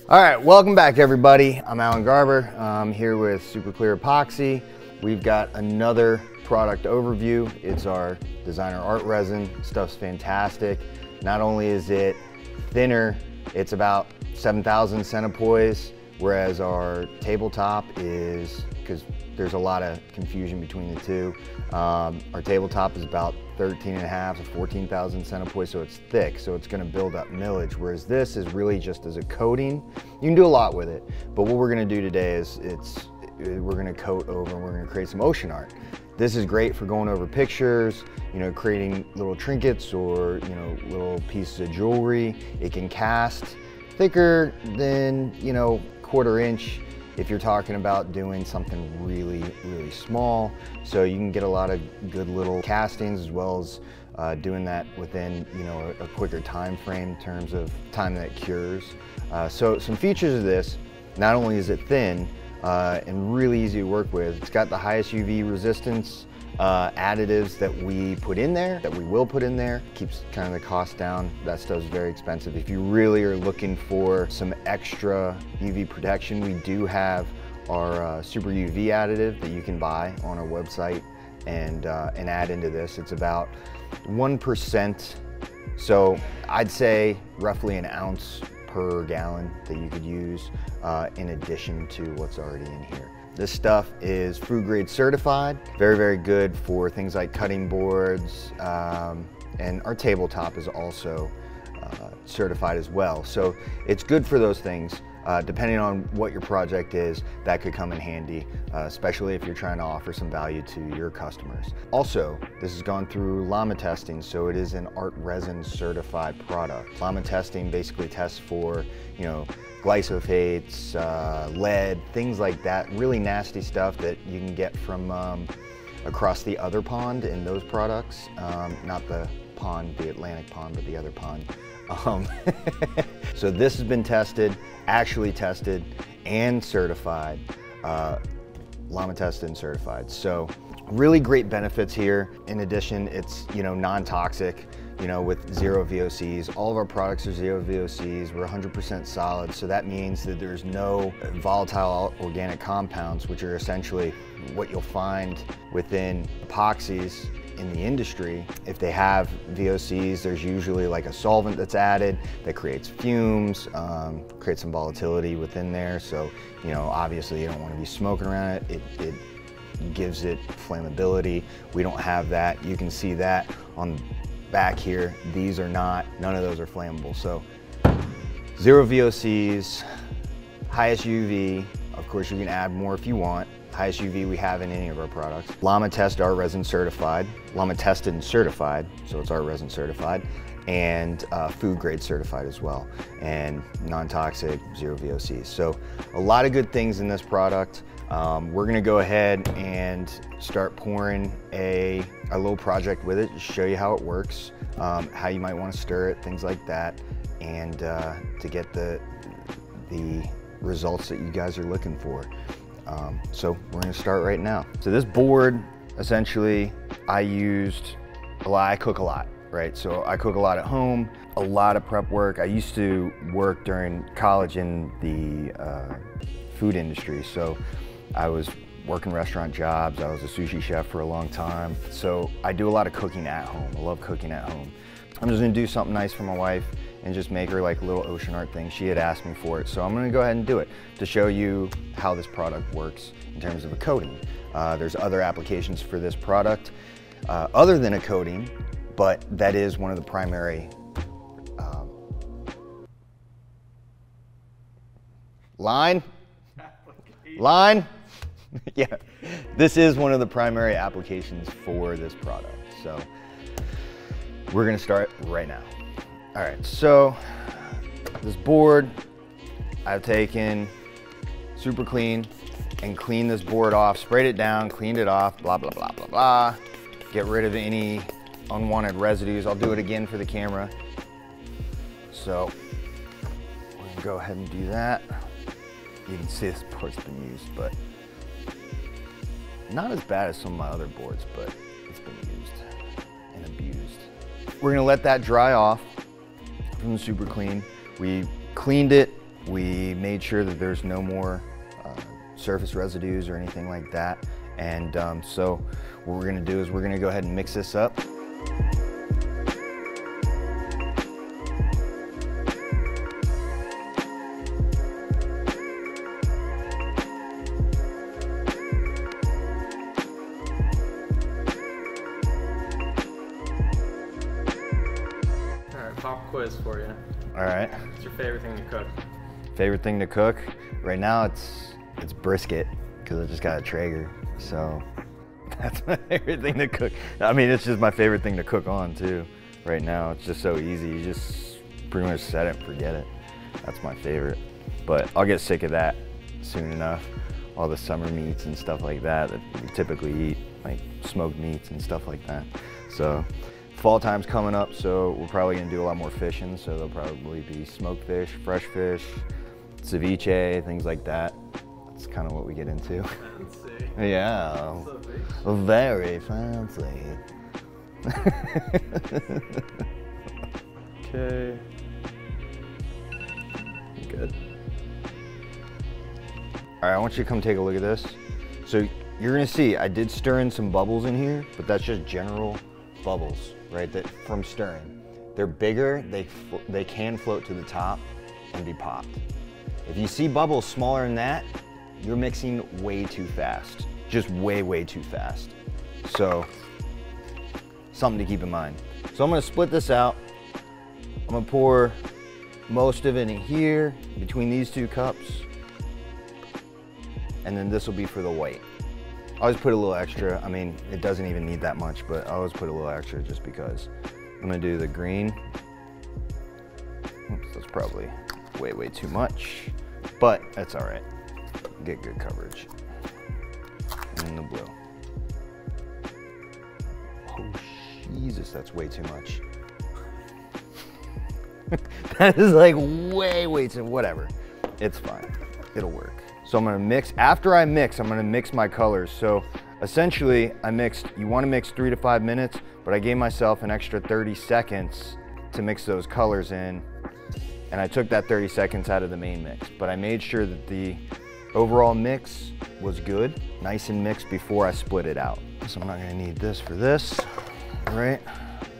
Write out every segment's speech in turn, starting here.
All right, welcome back everybody. I'm Alan Garber. I'm here with Superclear Epoxy. We've got another product overview. It's our designer art resin. Stuff's fantastic. Not only is it thinner, it's about 7,000 centipoise, whereas our tabletop is, because there's a lot of confusion between the two, our tabletop is about 13.5 to 14,000 centipoise, so it's thick, so it's going to build up millage, whereas this is really just as a coating. You can do a lot with it, but what we're going to do today is we're going to coat over and we're going to create some ocean art. This is great for going over pictures, you know, creating little trinkets or, you know, little pieces of jewelry. It can cast thicker than, you know, 1/4 inch if you're talking about doing something really, really small. So you can get a lot of good little castings, as well as doing that within, you know, a quicker time frame in terms of time that cures. So some features of this: not only is it thin and really easy to work with, it's got the highest UV resistance additives that we put in there, that we will put in there. Keeps kind of the cost down. That stuff's very expensive. If you really are looking for some extra UV protection, we do have our Super UV additive that you can buy on our website and add into this. It's about 1%, so I'd say roughly an ounce per gallon that you could use in addition to what's already in here. This stuff is food grade certified, very, very good for things like cutting boards, and our tabletop is also certified as well. So it's good for those things. Depending on what your project is, that could come in handy, especially if you're trying to offer some value to your customers. Also, this has gone through llama testing, so it is an art resin certified product. Llama testing basically tests for, you know, glyphosates, lead, things like that, really nasty stuff that you can get from across the other pond in those products. Not the pond, the Atlantic pond, but the other pond. So this has been tested, actually tested and certified, llama tested and certified. So really great benefits here. In addition, it's, you know, non-toxic, you know, with 0 VOCs. All of our products are 0 VOCs. We're 100% solid, so that means that there's no volatile organic compounds, which are essentially what you'll find within epoxies in the industry. If they have VOCs, there's usually like a solvent that's added that creates fumes, creates some volatility within there. So, you know, obviously you don't want to be smoking around it. It gives it flammability. We don't have that. You can see that on the back here. These are not, none of those are flammable. So 0 VOCs, highest UV. Of course, you can add more if you want. Highest UV we have in any of our products. Llama Test Art Resin certified, Llama tested and certified, so it's art resin certified, and food grade certified as well, and non-toxic, 0 VOCs. So a lot of good things in this product. We're gonna go ahead and start pouring a little project with it, just show you how it works, how you might want to stir it, things like that, and to get the results that you guys are looking for. So we're gonna start right now. So this board, essentially, I used a lot, I cook a lot, right? So I cook a lot at home, a lot of prep work. I used to work during college in the food industry. So I was working restaurant jobs. I was a sushi chef for a long time. So I do a lot of cooking at home. I love cooking at home. I'm just gonna do something nice for my wife and just make her like a little ocean art thing. She had asked me for it, so I'm gonna go ahead and do it to show you how this product works in terms of a coating. There's other applications for this product other than a coating, but that is one of the primary line? Yeah, this is one of the primary applications for this product. So we're gonna start right now. All right, so this board, I've taken Super Clean and cleaned this board off, sprayed it down, cleaned it off, blah, blah, blah, blah, blah. Get rid of any unwanted residues. I'll do it again for the camera. So we're gonna go ahead and do that. You can see this board's been used, but not as bad as some of my other boards, but it's been used and abused. We're gonna let that dry off from the Super Clean. We cleaned it We made sure that there's no more surface residues or anything like that. And so what we're gonna do is we're gonna go ahead and mix this up. Pop quiz for you. All right. What's your favorite thing to cook? Favorite thing to cook? Right now it's brisket, because I just got a Traeger. So that's my favorite thing to cook. I mean, it's just my favorite thing to cook on too. Right now, it's just so easy. You just pretty much set it and forget it. That's my favorite. But I'll get sick of that soon enough. All the summer meats and stuff like that we typically eat, like smoked meats and stuff like that. So fall time's coming up, so we're probably gonna do a lot more fishing, so there'll probably be smoked fish, fresh fish, ceviche, things like that. That's kind of what we get into. Fancy. Yeah, So very fancy. Okay. Good. All right, I want you to come take a look at this. So you're gonna see, I did stir in some bubbles in here, but that's just general bubbles, right, that from stirring. They're bigger, they can float to the top and be popped. If you see bubbles smaller than that, you're mixing way too fast. Just way too fast. So, something to keep in mind. So I'm gonna split this out. I'm gonna pour most of it in here, between these two cups. And then this will be for the white. I always put a little extra. I mean, it doesn't even need that much, but I always put a little extra just because. I'm gonna do the green. Oops, that's probably way too much, but that's all right. Get good coverage. And then the blue. Oh, Jesus, that's way too much. That is like way too, whatever. It's fine, it'll work. So I'm gonna mix, after I mix, I'm gonna mix my colors. So essentially I mixed, you wanna mix 3 to 5 minutes, but I gave myself an extra 30 seconds to mix those colors in. And I took that 30 seconds out of the main mix, but I made sure that the overall mix was good, nice and mixed before I split it out. So I'm not gonna need this for this, right?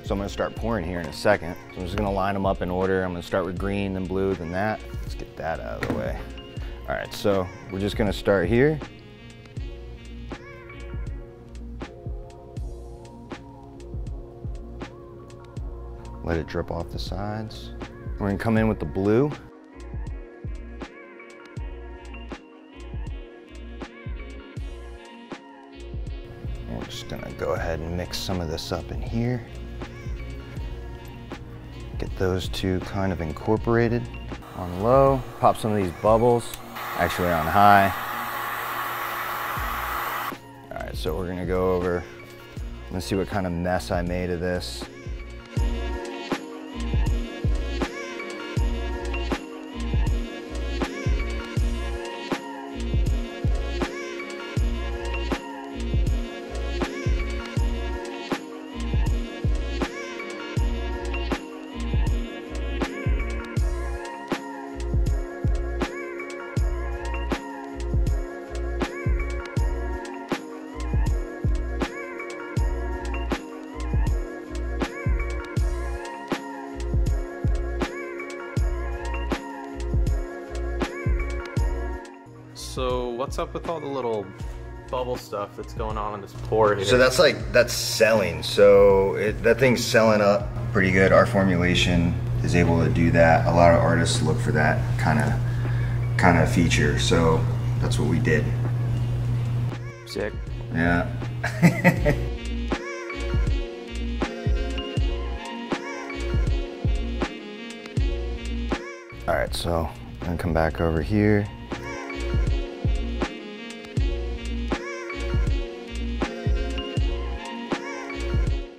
So I'm gonna start pouring here in a second. So I'm just gonna line them up in order. I'm gonna start with green, then blue, then that. Let's get that out of the way. All right, so we're just gonna start here. Let it drip off the sides. We're gonna come in with the blue. And we're just gonna go ahead and mix some of this up in here. Get those two kind of incorporated. On low, pop some of these bubbles, actually on high. All right, so we're gonna go over, I'm gonna see what kind of mess I made of this. So what's up with all the little bubble stuff that's going on in this pour here? So that's selling. So that thing's selling up pretty good. Our formulation is able to do that. A lot of artists look for that kind of feature. So that's what we did. Sick. Yeah. All right, so I'm gonna come back over here.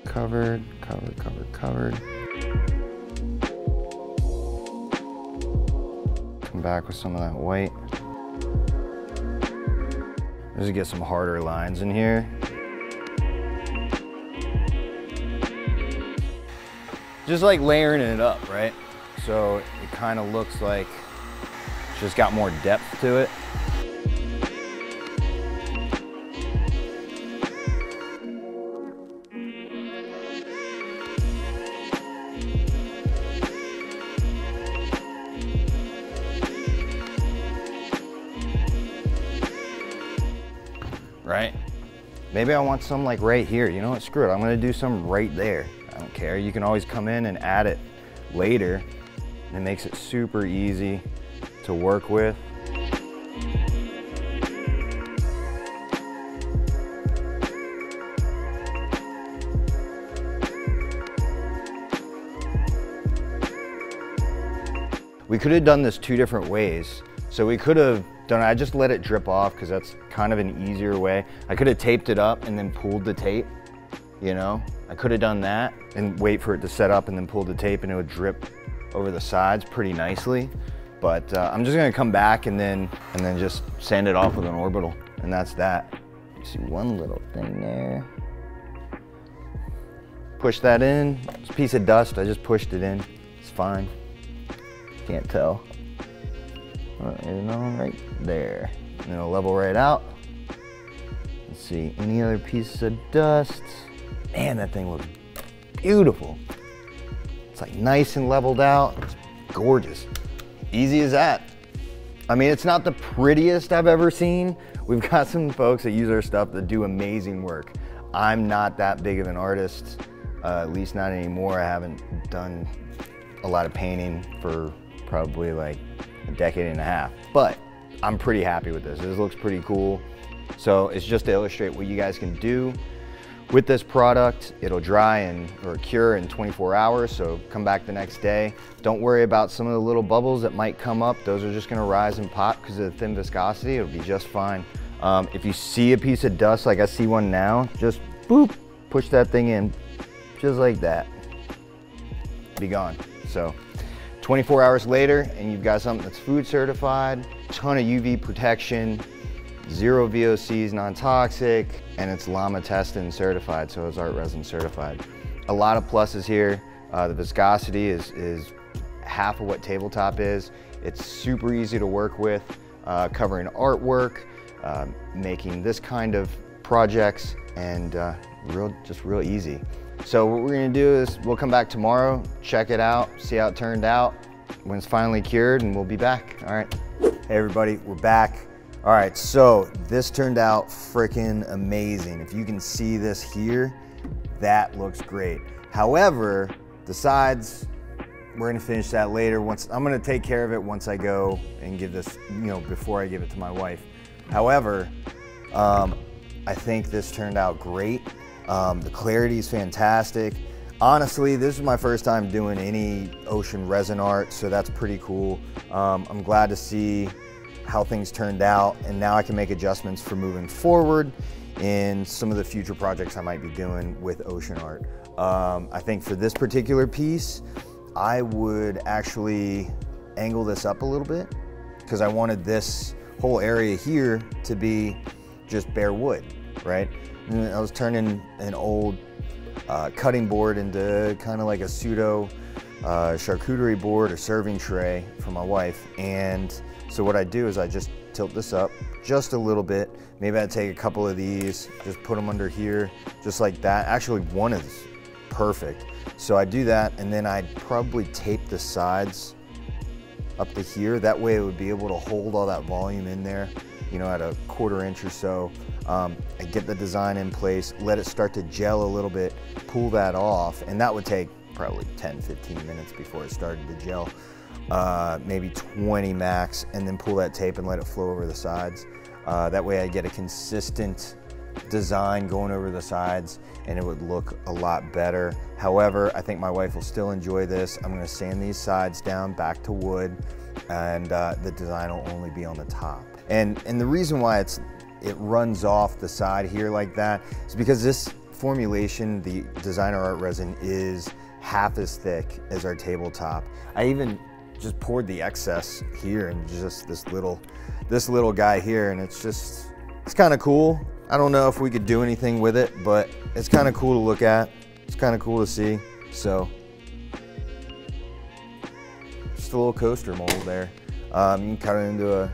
Covered. Come back with some of that white. Just get some harder lines in here. Just like layering it up, right? So it kind of looks like just got more depth to it. Right? Maybe I want some like right here. You know what, screw it, I'm gonna do some right there. I don't care, you can always come in and add it later. And it makes it super easy to work with. We could have done this two different ways. So we could have done, I just let it drip off because that's kind of an easier way. I could have taped it up and then pulled the tape, you know? I could have done that and wait for it to set up and then pull the tape and it would drip over the sides pretty nicely. But I'm just gonna come back and then just sand it off with an orbital, and that's that. You see one little thing there. Push that in, it's a piece of dust, I just pushed it in, it's fine. Can't tell. You know, right there. And it'll level right out. Let's see, any other pieces of dust? Man, that thing looks beautiful. It's like nice and leveled out. It's gorgeous. Easy as that. I mean, it's not the prettiest I've ever seen. We've got some folks that use our stuff that do amazing work. I'm not that big of an artist, at least not anymore. I haven't done a lot of painting for probably like a decade and a half, but I'm pretty happy with this. This looks pretty cool. So it's just to illustrate what you guys can do with this product. It'll dry or cure in 24 hours, so come back the next day. Don't worry about some of the little bubbles that might come up. Those are just gonna rise and pop because of the thin viscosity. It'll be just fine. If you see a piece of dust, like I see one now, just boop, push that thing in, just like that. Be gone. So 24 hours later, and you've got something that's food certified, ton of UV protection, 0 VOCs, non-toxic, and it's llama tested and certified, so it's art resin certified. A lot of pluses here. The viscosity is half of what tabletop is. It's super easy to work with, covering artwork, making this kind of projects, and just real easy. So what we're gonna do is we'll come back tomorrow, check it out, see how it turned out when it's finally cured, and we'll be back. All right. Hey everybody, we're back. All right, so this turned out freaking amazing. If you can see this here, that looks great. However, the sides, we're gonna finish that later. I'm gonna take care of it once I go and give this, before I give it to my wife. However, I think this turned out great. The clarity is fantastic. Honestly, this is my first time doing any ocean resin art, so that's pretty cool. I'm glad to see how things turned out, and now I can make adjustments for moving forward in some of the future projects I might be doing with ocean art. I think for this particular piece, I would actually angle this up a little bit because I wanted this whole area here to be just bare wood, right? And I was turning an old cutting board into kind of like a pseudo charcuterie board or serving tray for my wife. And so what I do is I just tilt this up just a little bit. Maybe I take a couple of these, just put them under here, just like that. Actually, one is perfect. So I do that, and then I'd probably tape the sides up to here. That way it would be able to hold all that volume in there, at a 1/4 inch or so. I get the design in place, let it start to gel a little bit, pull that off, and that would take probably 10-15 minutes before it started to gel. Maybe 20 max, and then pull that tape and let it flow over the sides. That way I get a consistent design going over the sides, and it would look a lot better. However, I think my wife will still enjoy this. I'm gonna sand these sides down back to wood, and the design will only be on the top. And the reason why it runs off the side here like that is because this formulation, the designer art resin, is half as thick as our tabletop. I even just poured the excess here and just this little guy here, and it's kind of cool. I don't know if we could do anything with it, but it's kind of cool to look at. It's kind of cool to see. So just a little coaster mold there. You can cut it into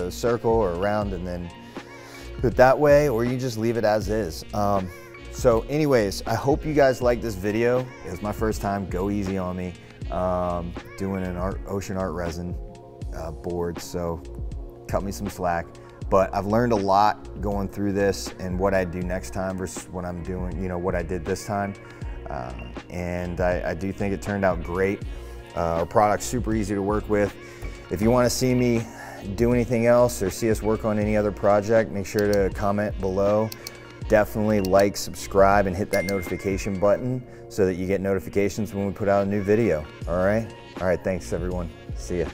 a circle or a round and then do it that way, or you just leave it as is. So anyways, I hope you guys like this video. It was my first time, go easy on me, doing an ocean art resin board, so cut me some slack. But I've learned a lot going through this and what I do next time versus what I'm doing, you know, what I did this time. And I do think it turned out great. Our product's super easy to work with. If you want to see me do anything else or see us work on any other project, make sure to comment below. Definitely like, subscribe, and hit that notification button so that you get notifications when we put out a new video. All right, thanks everyone. See ya.